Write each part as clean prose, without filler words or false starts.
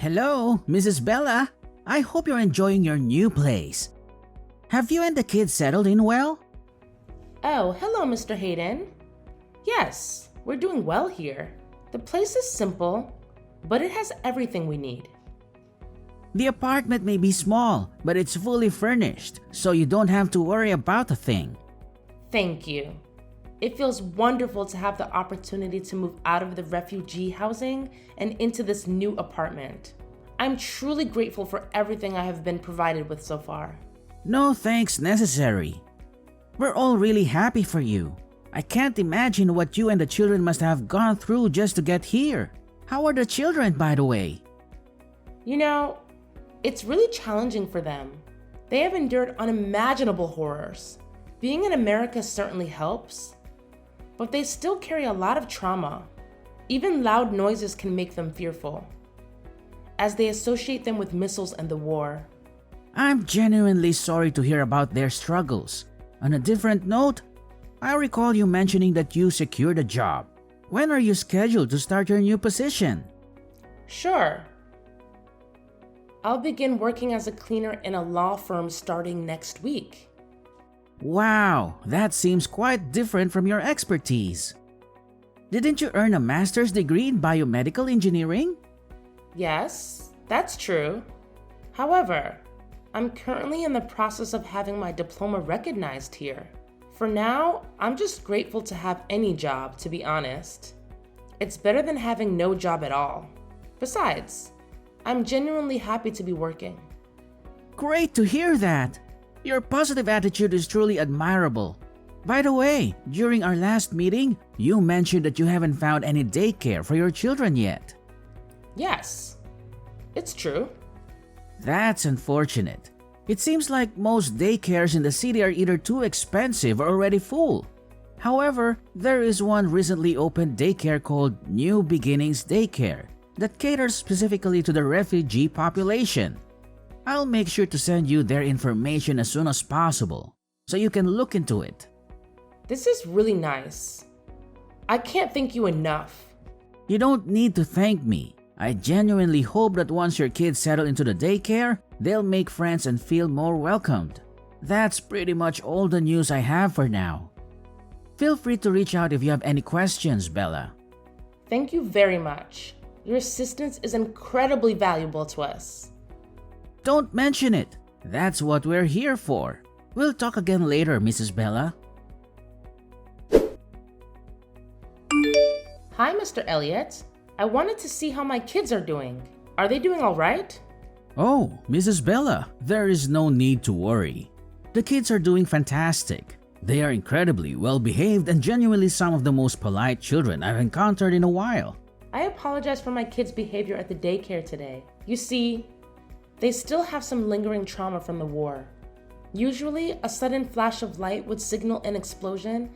Hello, Mrs. Bella. I hope you're enjoying your new place. Have you and the kids settled in well? Oh, hello, Mr. Hayden. Yes, we're doing well here. The place is simple, but it has everything we need. The apartment may be small, but it's fully furnished, so you don't have to worry about a thing. Thank you. It feels wonderful to have the opportunity to move out of the refugee housing and into this new apartment. I'm truly grateful for everything I have been provided with so far. No thanks necessary. We're all really happy for you. I can't imagine what you and the children must have gone through just to get here. How are the children, by the way? You know, it's really challenging for them. They have endured unimaginable horrors. Being in America certainly helps, but they still carry a lot of trauma. Even loud noises can make them fearful, as they associate them with missiles and the war. I'm genuinely sorry to hear about their struggles. On a different note, I recall you mentioning that you secured a job. When are you scheduled to start your new position? Sure. I'll begin working as a cleaner in a law firm starting next week. Wow, that seems quite different from your expertise. Didn't you earn a master's degree in biomedical engineering? Yes, that's true. However, I'm currently in the process of having my diploma recognized here. For now, I'm just grateful to have any job, to be honest. It's better than having no job at all. Besides, I'm genuinely happy to be working. Great to hear that. Your positive attitude is truly admirable. By the way, during our last meeting, you mentioned that you haven't found any daycare for your children yet. Yes, it's true. That's unfortunate. It seems like most daycares in the city are either too expensive or already full. However, there is one recently opened daycare called New Beginnings Daycare that caters specifically to the refugee population. I'll make sure to send you their information as soon as possible, so you can look into it. This is really nice. I can't thank you enough. You don't need to thank me. I genuinely hope that once your kids settle into the daycare, they'll make friends and feel more welcomed. That's pretty much all the news I have for now. Feel free to reach out if you have any questions, Bella. Thank you very much. Your assistance is incredibly valuable to us. Don't mention it. That's what we're here for. We'll talk again later, Mrs. Bella. Hi, Mr. Elliott. I wanted to see how my kids are doing. Are they doing all right? Oh, Mrs. Bella, there is no need to worry. The kids are doing fantastic. They are incredibly well behaved and genuinely some of the most polite children I've encountered in a while. I apologize for my kids' behavior at the daycare today. You see, they still have some lingering trauma from the war. Usually, a sudden flash of light would signal an explosion,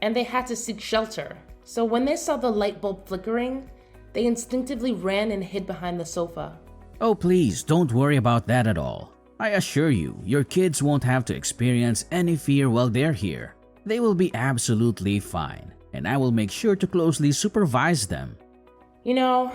and they had to seek shelter. So when they saw the light bulb flickering, they instinctively ran and hid behind the sofa. Oh, please don't worry about that at all. I assure you, your kids won't have to experience any fear while they're here. They will be absolutely fine, and I will make sure to closely supervise them. You know,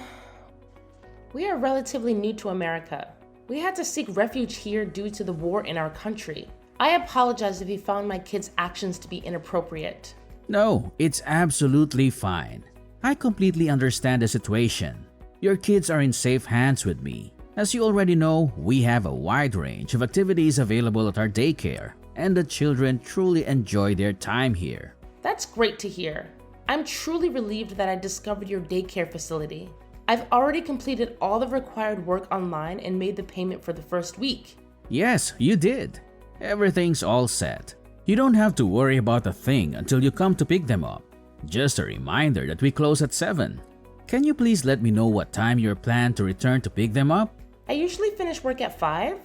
we are relatively new to America. We had to seek refuge here due to the war in our country. I apologize if you found my kids' actions to be inappropriate. No, it's absolutely fine. I completely understand the situation. Your kids are in safe hands with me. As you already know, we have a wide range of activities available at our daycare, and the children truly enjoy their time here. That's great to hear. I'm truly relieved that I discovered your daycare facility. I've already completed all the required work online and made the payment for the first week. Yes, you did. Everything's all set. You don't have to worry about a thing until you come to pick them up. Just a reminder that we close at 7. Can you please let me know what time you're planned to return to pick them up? I usually finish work at 5,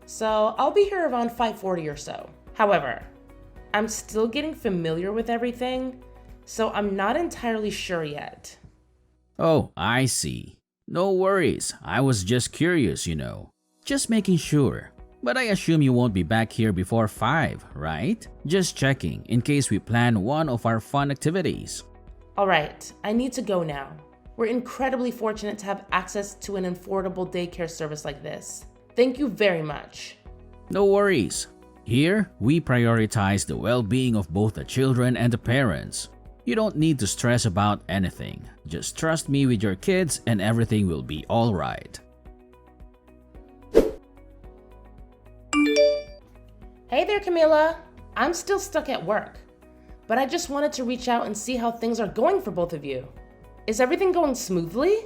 so I'll be here around 5:40 or so. However, I'm still getting familiar with everything, so I'm not entirely sure yet. Oh, I see. No worries. I was just curious, you know. Just making sure. But I assume you won't be back here before 5, right? Just checking in case we plan one of our fun activities. Alright, I need to go now. We're incredibly fortunate to have access to an affordable daycare service like this. Thank you very much. No worries. Here, we prioritize the well-being of both the children and the parents. You don't need to stress about anything. Just trust me with your kids and everything will be all right. Hey there, Camila. I'm still stuck at work, but I just wanted to reach out and see how things are going for both of you. Is everything going smoothly?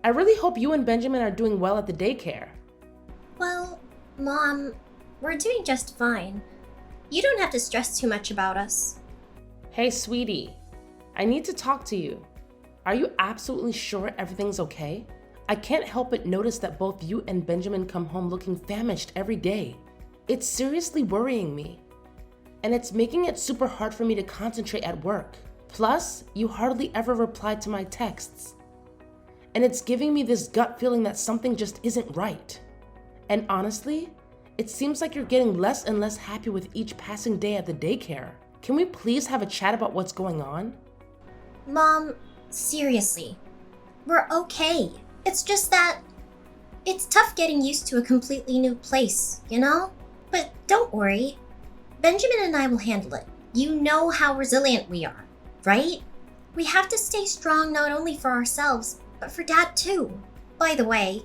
I really hope you and Benjamin are doing well at the daycare. Well, Mom, we're doing just fine. You don't have to stress too much about us. Hey, sweetie, I need to talk to you. Are you absolutely sure everything's okay? I can't help but notice that both you and Benjamin come home looking famished every day. It's seriously worrying me, and it's making it super hard for me to concentrate at work. Plus, you hardly ever reply to my texts, and it's giving me this gut feeling that something just isn't right. And honestly, it seems like you're getting less and less happy with each passing day at the daycare. Can we please have a chat about what's going on? Mom, seriously, we're okay. It's just that it's tough getting used to a completely new place, you know? But don't worry. Benjamin and I will handle it. You know how resilient we are, right? We have to stay strong not only for ourselves, but for Dad too. By the way,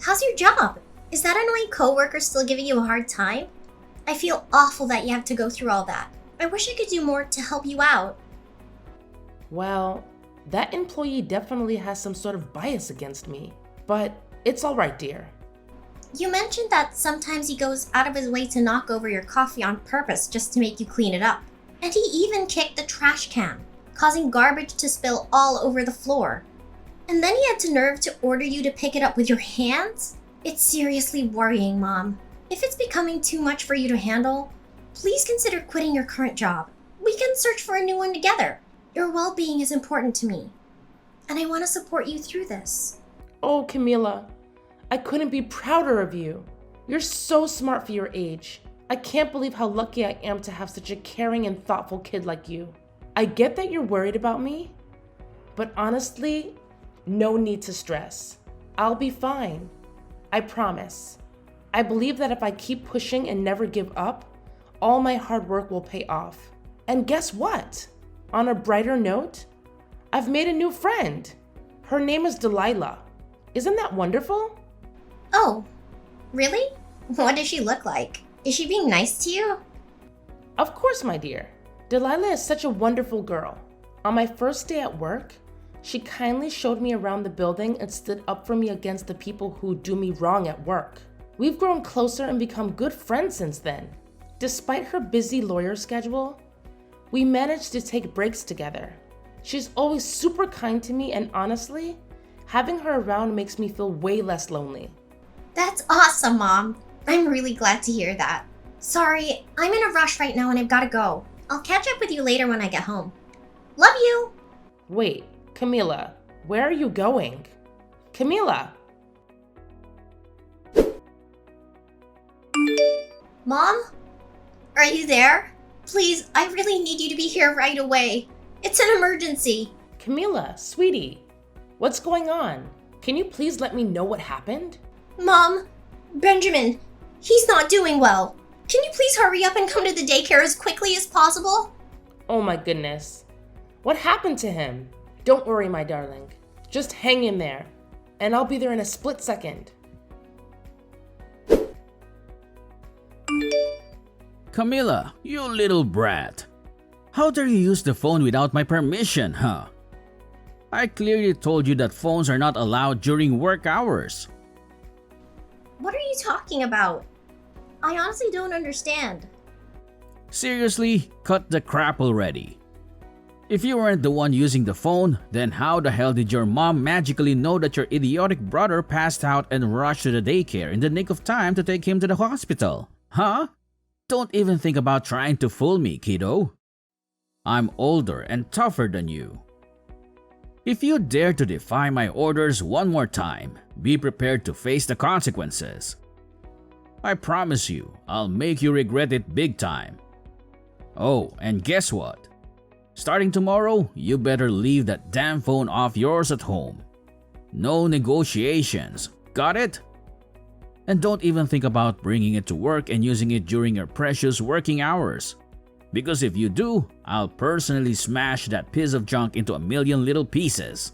how's your job? Is that annoying coworker still giving you a hard time? I feel awful that you have to go through all that. I wish I could do more to help you out. Well, that employee definitely has some sort of bias against me, but it's all right, dear. You mentioned that sometimes he goes out of his way to knock over your coffee on purpose just to make you clean it up. And he even kicked the trash can, causing garbage to spill all over the floor. And then he had the nerve to order you to pick it up with your hands? It's seriously worrying, Mom. If it's becoming too much for you to handle, please consider quitting your current job. We can search for a new one together. Your well-being is important to me, and I want to support you through this. Oh, Camila, I couldn't be prouder of you. You're so smart for your age. I can't believe how lucky I am to have such a caring and thoughtful kid like you. I get that you're worried about me, but honestly, no need to stress. I'll be fine. I promise. I believe that if I keep pushing and never give up, all my hard work will pay off. And guess what? On a brighter note, I've made a new friend. Her name is Delilah. Isn't that wonderful? Oh, really? What does she look like? Is she being nice to you? Of course, my dear. Delilah is such a wonderful girl. On my first day at work, she kindly showed me around the building and stood up for me against the people who do me wrong at work. We've grown closer and become good friends since then. Despite her busy lawyer schedule, we managed to take breaks together. She's always super kind to me, and honestly, having her around makes me feel way less lonely. That's awesome, Mom. I'm really glad to hear that. Sorry, I'm in a rush right now and I've got to go. I'll catch up with you later when I get home. Love you! Wait, Camila, where are you going? Camila! Mom? Are you there? Please, I really need you to be here right away. It's an emergency. Camila, sweetie, what's going on? Can you please let me know what happened? Mom, Benjamin, he's not doing well. Can you please hurry up and come to the daycare as quickly as possible? Oh my goodness. What happened to him? Don't worry, my darling. Just hang in there, and I'll be there in a split second. Camila, you little brat. How dare you use the phone without my permission, huh? I clearly told you that phones are not allowed during work hours. What are you talking about? I honestly don't understand. Seriously, cut the crap already. If you weren't the one using the phone, then how the hell did your mom magically know that your idiotic brother passed out and rushed to the daycare in the nick of time to take him to the hospital? Huh? Don't even think about trying to fool me, kiddo. I'm older and tougher than you. If you dare to defy my orders one more time, be prepared to face the consequences. I promise you, I'll make you regret it big time. Oh, and guess what? Starting tomorrow, you better leave that damn phone off yours at home. No negotiations. Got it? And don't even think about bringing it to work and using it during your precious working hours. Because if you do, I'll personally smash that piece of junk into a million little pieces.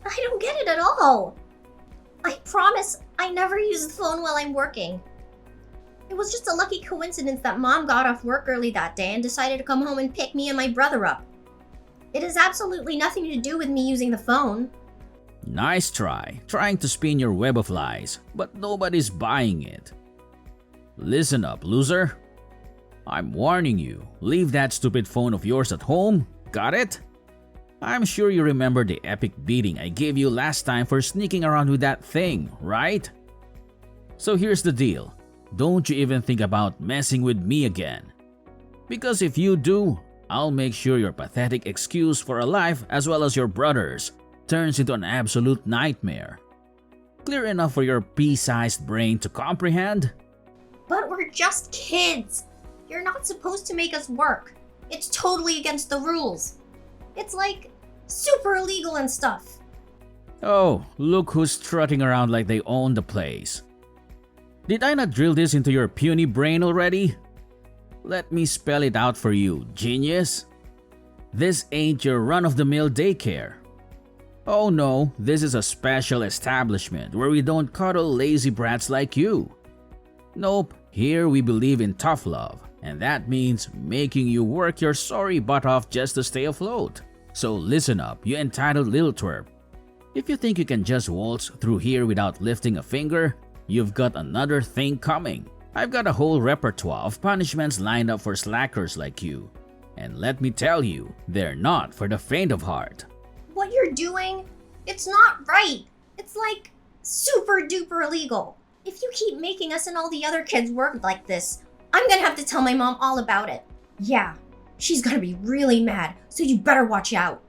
I don't get it at all. I promise I never use the phone while I'm working. It was just a lucky coincidence that Mom got off work early that day and decided to come home and pick me and my brother up. It has absolutely nothing to do with me using the phone. Nice try, trying to spin your web of lies, but nobody's buying it. Listen up, loser. I'm warning you, leave that stupid phone of yours at home, got it? I'm sure you remember the epic beating I gave you last time for sneaking around with that thing, right? So here's the deal, don't you even think about messing with me again. Because if you do, I'll make sure your pathetic excuse for a life as well as your brother's turns into an absolute nightmare. Clear enough for your pea-sized brain to comprehend? But we're just kids. You're not supposed to make us work. It's totally against the rules. It's like super illegal and stuff. Oh, look who's strutting around like they own the place. Did I not drill this into your puny brain already? Let me spell it out for you, genius. This ain't your run-of-the-mill daycare. Oh no, this is a special establishment where we don't coddle lazy brats like you. Nope, here we believe in tough love, and that means making you work your sorry butt off just to stay afloat. So listen up, you entitled little twerp. If you think you can just waltz through here without lifting a finger, you've got another thing coming. I've got a whole repertoire of punishments lined up for slackers like you. And let me tell you, they're not for the faint of heart. What you're doing, it's not right. It's like super duper illegal. If you keep making us and all the other kids work like this, I'm gonna have to tell my mom all about it. Yeah, she's gonna be really mad, so you better watch out.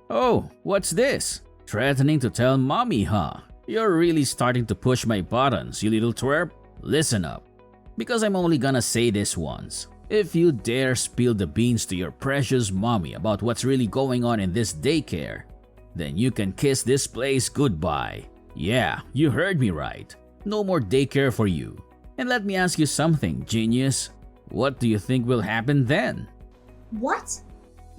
Oh, what's this? Threatening to tell mommy, huh? You're really starting to push my buttons, you little twerp. Listen up, because I'm only gonna say this once. If you dare spill the beans to your precious mommy about what's really going on in this daycare, then you can kiss this place goodbye. Yeah, you heard me right. No more daycare for you. And let me ask you something, genius. What do you think will happen then? What?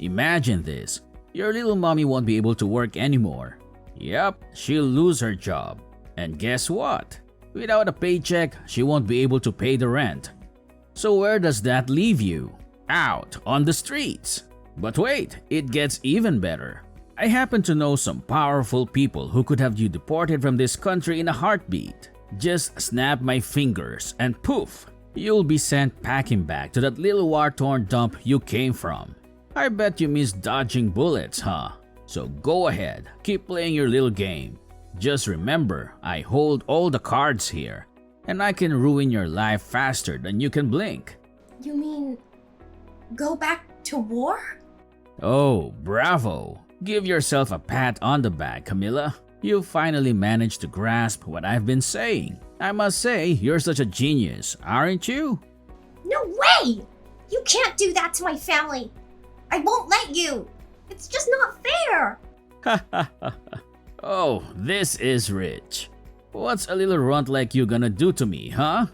Imagine this. Your little mommy won't be able to work anymore. Yep, she'll lose her job. And guess what? Without a paycheck, she won't be able to pay the rent. So where does that leave you? Out on the streets. But wait, it gets even better. I happen to know some powerful people who could have you deported from this country in a heartbeat. Just snap my fingers and poof, you'll be sent packing back to that little war-torn dump you came from. I bet you miss dodging bullets, huh? So go ahead, keep playing your little game. Just remember, I hold all the cards here, and I can ruin your life faster than you can blink. You mean go back to war? Oh, bravo! Give yourself a pat on the back, Camilla. You finally managed to grasp what I've been saying. I must say, you're such a genius, aren't you? No way! You can't do that to my family. I won't let you. It's just not fair. Oh, this is rich. What's a little runt like you gonna do to me, huh?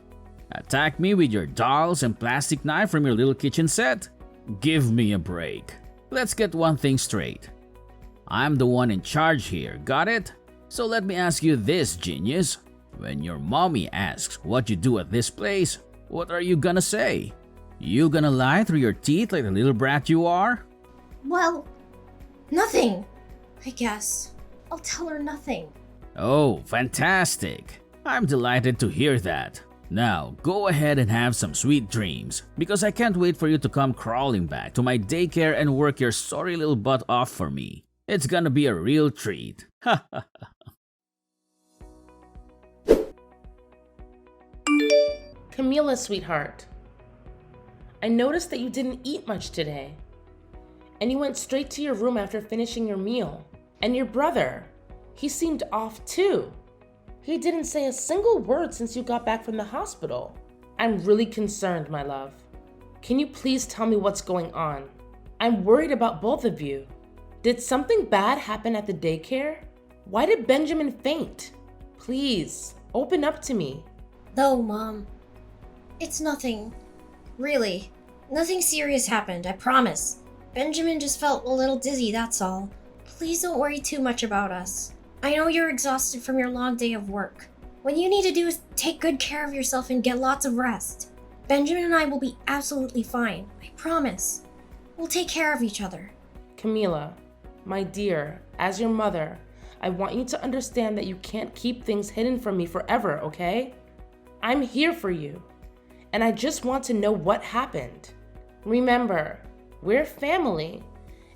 Attack me with your dolls and plastic knife from your little kitchen set? Give me a break. Let's get one thing straight. I'm the one in charge here, got it? So let me ask you this, genius. When your mommy asks what you do at this place, what are you gonna say? You gonna lie through your teeth like the little brat you are? Well, nothing, I guess. I'll tell her nothing. Oh, fantastic. I'm delighted to hear that. Now, go ahead and have some sweet dreams, because I can't wait for you to come crawling back to my daycare and work your sorry little butt off for me. It's gonna be a real treat. Camila, sweetheart. I noticed that you didn't eat much today. And you went straight to your room after finishing your meal. And your brother, he seemed off too. He didn't say a single word since you got back from the hospital. I'm really concerned, my love. Can you please tell me what's going on? I'm worried about both of you. Did something bad happen at the daycare? Why did Benjamin faint? Please, open up to me. No, Mom. It's nothing. Really. Nothing serious happened, I promise. Benjamin just felt a little dizzy, that's all. Please don't worry too much about us. I know you're exhausted from your long day of work. What you need to do is take good care of yourself and get lots of rest. Benjamin and I will be absolutely fine, I promise. We'll take care of each other. Camila, my dear, as your mother, I want you to understand that you can't keep things hidden from me forever, okay? I'm here for you, and I just want to know what happened. Remember, we're family,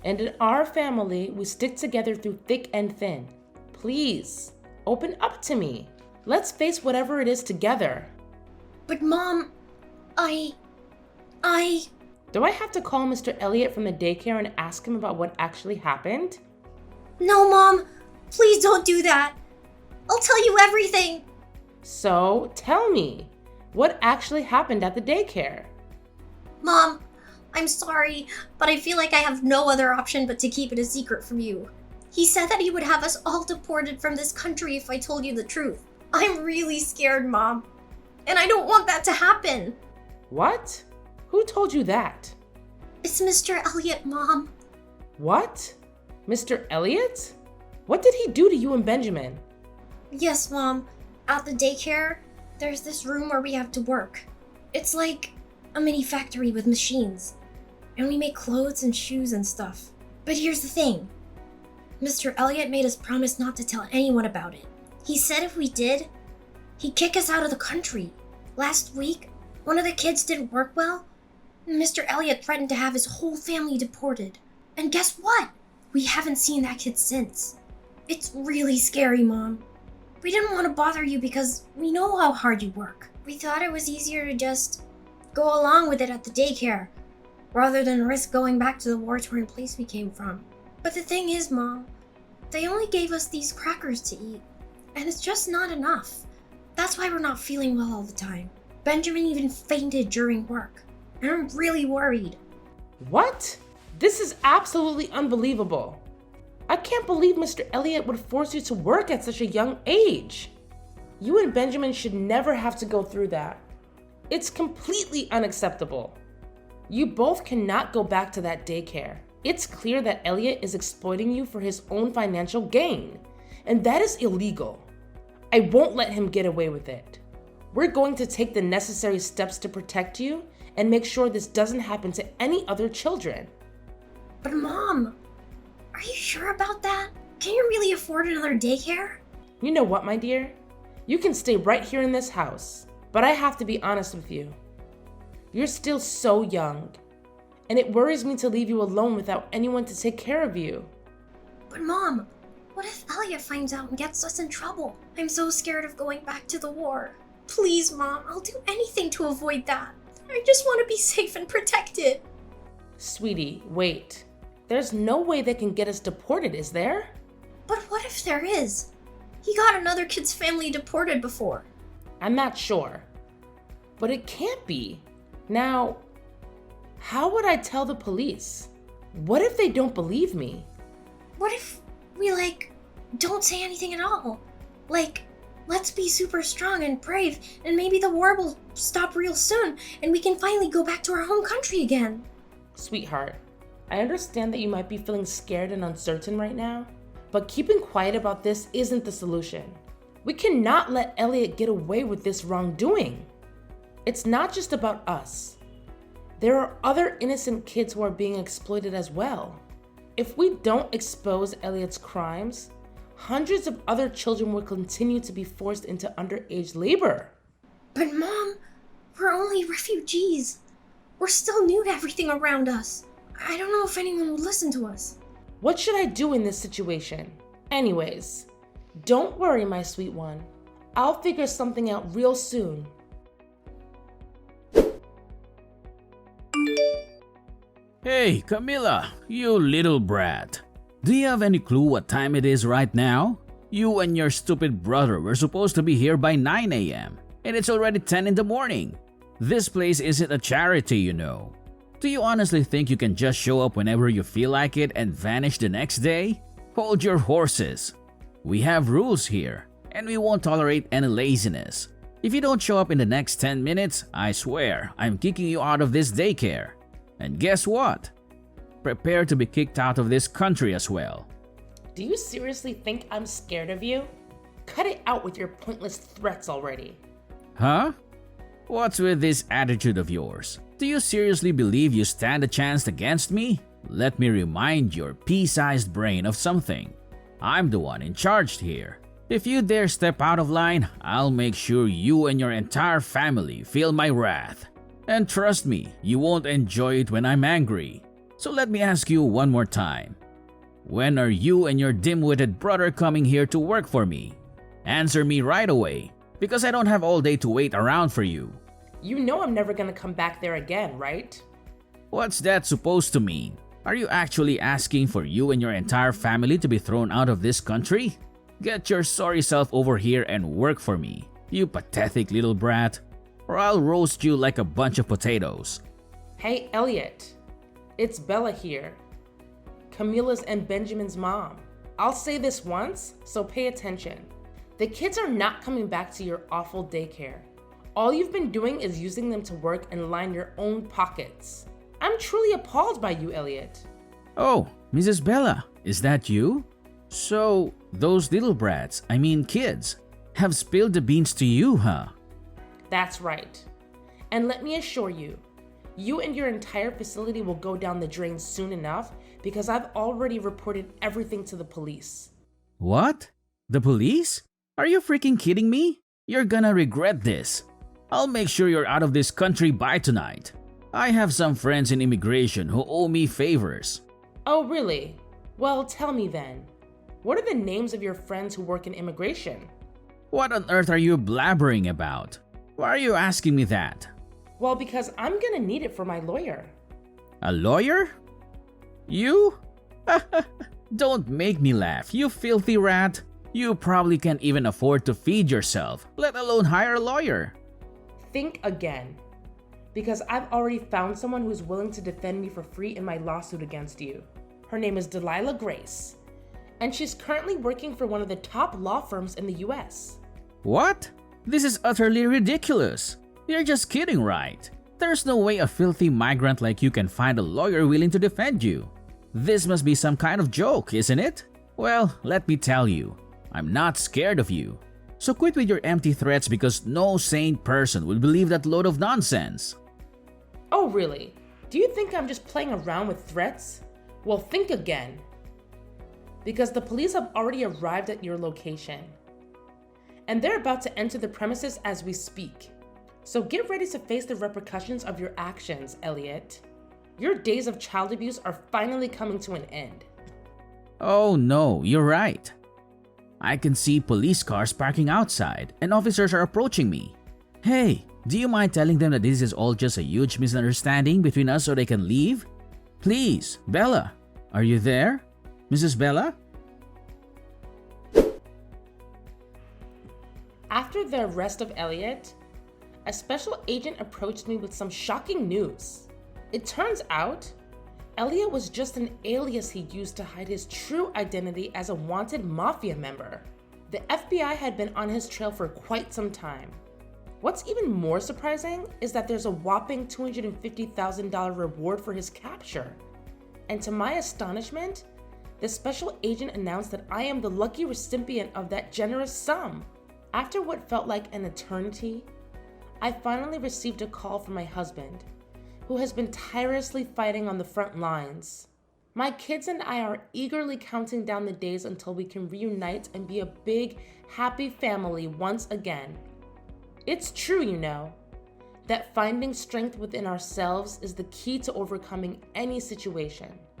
and in our family, we stick together through thick and thin. Please, open up to me. Let's face whatever it is together. But Mom, I... Do I have to call Mr. Elliot from the daycare and ask him about what actually happened? No, Mom! Please don't do that! I'll tell you everything! So, tell me, what actually happened at the daycare? Mom, I'm sorry, but I feel like I have no other option but to keep it a secret from you. He said that he would have us all deported from this country if I told you the truth. I'm really scared, Mom. And I don't want that to happen. What? Who told you that? It's Mr. Elliot, Mom. What? Mr. Elliot? What did he do to you and Benjamin? Yes, Mom. At the daycare, there's this room where we have to work. It's like a mini factory with machines. And we make clothes and shoes and stuff. But here's the thing. Mr. Elliot made us promise not to tell anyone about it. He said if we did, he'd kick us out of the country. Last week, one of the kids didn't work well, and Mr. Elliot threatened to have his whole family deported. And guess what? We haven't seen that kid since. It's really scary, Mom. We didn't want to bother you because we know how hard you work. We thought it was easier to just go along with it at the daycare, rather than risk going back to the war-torn place we came from. But the thing is, Mom, they only gave us these crackers to eat, and it's just not enough. That's why we're not feeling well all the time. Benjamin even fainted during work, and I'm really worried. What? This is absolutely unbelievable. I can't believe Mr. Elliot would force you to work at such a young age. You and Benjamin should never have to go through that. It's completely unacceptable. You both cannot go back to that daycare. It's clear that Elliot is exploiting you for his own financial gain, and that is illegal. I won't let him get away with it. We're going to take the necessary steps to protect you and make sure this doesn't happen to any other children. But Mom, are you sure about that? Can you really afford another daycare? You know what, my dear? You can stay right here in this house, but I have to be honest with you. You're still so young, and it worries me to leave you alone without anyone to take care of you. But Mom, what if Elliot finds out and gets us in trouble? I'm so scared of going back to the war. Please, Mom, I'll do anything to avoid that. I just want to be safe and protected. Sweetie, wait. There's no way they can get us deported, is there? But what if there is? He got another kid's family deported before. I'm not sure. But it can't be. Now, how would I tell the police? What if they don't believe me? What if we, don't say anything at all? Let's be super strong and brave, and maybe the war will stop real soon, and we can finally go back to our home country again. Sweetheart, I understand that you might be feeling scared and uncertain right now, but keeping quiet about this isn't the solution. We cannot let Elliot get away with this wrongdoing. It's not just about us. There are other innocent kids who are being exploited as well. If we don't expose Elliot's crimes, hundreds of other children will continue to be forced into underage labor. But Mom, we're only refugees. We're still new to everything around us. I don't know if anyone will listen to us. What should I do in this situation? Anyways, don't worry, my sweet one. I'll figure something out real soon. Hey, Camila, you little brat. Do you have any clue what time it is right now? You and your stupid brother were supposed to be here by 9 a.m. and it's already 10 in the morning. This place isn't a charity, you know. Do you honestly think you can just show up whenever you feel like it and vanish the next day? Hold your horses. We have rules here, and we won't tolerate any laziness. If you don't show up in the next 10 minutes, I swear I'm kicking you out of this daycare. And guess what? Prepare to be kicked out of this country as well. Do you seriously think I'm scared of you? Cut it out with your pointless threats already. Huh? What's with this attitude of yours? Do you seriously believe you stand a chance against me? Let me remind your pea-sized brain of something. I'm the one in charge here. If you dare step out of line, I'll make sure you and your entire family feel my wrath. And trust me, you won't enjoy it when I'm angry. So let me ask you one more time. When are you and your dim-witted brother coming here to work for me? Answer me right away, because I don't have all day to wait around for you. You know I'm never gonna come back there again, right? What's that supposed to mean? Are you actually asking for you and your entire family to be thrown out of this country? Get your sorry self over here and work for me, you pathetic little brat, or I'll roast you like a bunch of potatoes. Hey, Elliot. It's Bella here. Camila's and Benjamin's mom. I'll say this once, so pay attention. The kids are not coming back to your awful daycare. All you've been doing is using them to work and line your own pockets. I'm truly appalled by you, Elliot. Oh, Mrs. Bella, is that you? So, those little brats, kids, have spilled the beans to you, huh? That's right. And let me assure you, you and your entire facility will go down the drain soon enough because I've already reported everything to the police. What? The police? Are you freaking kidding me? You're gonna regret this. I'll make sure you're out of this country by tonight. I have some friends in immigration who owe me favors. Oh, really? Well, tell me then. What are the names of your friends who work in immigration? What on earth are you blabbering about? Why are you asking me that? Well, because I'm gonna need it for my lawyer. A lawyer? You? Don't make me laugh, you filthy rat. You probably can't even afford to feed yourself, let alone hire a lawyer. Think again. Because I've already found someone who's willing to defend me for free in my lawsuit against you. Her name is Delilah Grace, and she's currently working for one of the top law firms in the US. What? This is utterly ridiculous. You're just kidding, right? There's no way a filthy migrant like you can find a lawyer willing to defend you. This must be some kind of joke, isn't it? Well, let me tell you, I'm not scared of you. So quit with your empty threats because no sane person will believe that load of nonsense. Oh, really? Do you think I'm just playing around with threats? Well, think again. Because the police have already arrived at your location. And they're about to enter the premises as we speak. So get ready to face the repercussions of your actions, Elliot. Your days of child abuse are finally coming to an end. Oh no, you're right. I can see police cars parking outside and officers are approaching me. Hey, do you mind telling them that this is all just a huge misunderstanding between us so they can leave? Please, Bella, are you there? Mrs. Bella? After the arrest of Elliot, a special agent approached me with some shocking news. It turns out, Elliot was just an alias he used to hide his true identity as a wanted mafia member. The FBI had been on his trail for quite some time. What's even more surprising is that there's a whopping $250,000 reward for his capture. And to my astonishment, the special agent announced that I am the lucky recipient of that generous sum. After what felt like an eternity, I finally received a call from my husband, who has been tirelessly fighting on the front lines. My kids and I are eagerly counting down the days until we can reunite and be a big, happy family once again. It's true, you know, that finding strength within ourselves is the key to overcoming any situation.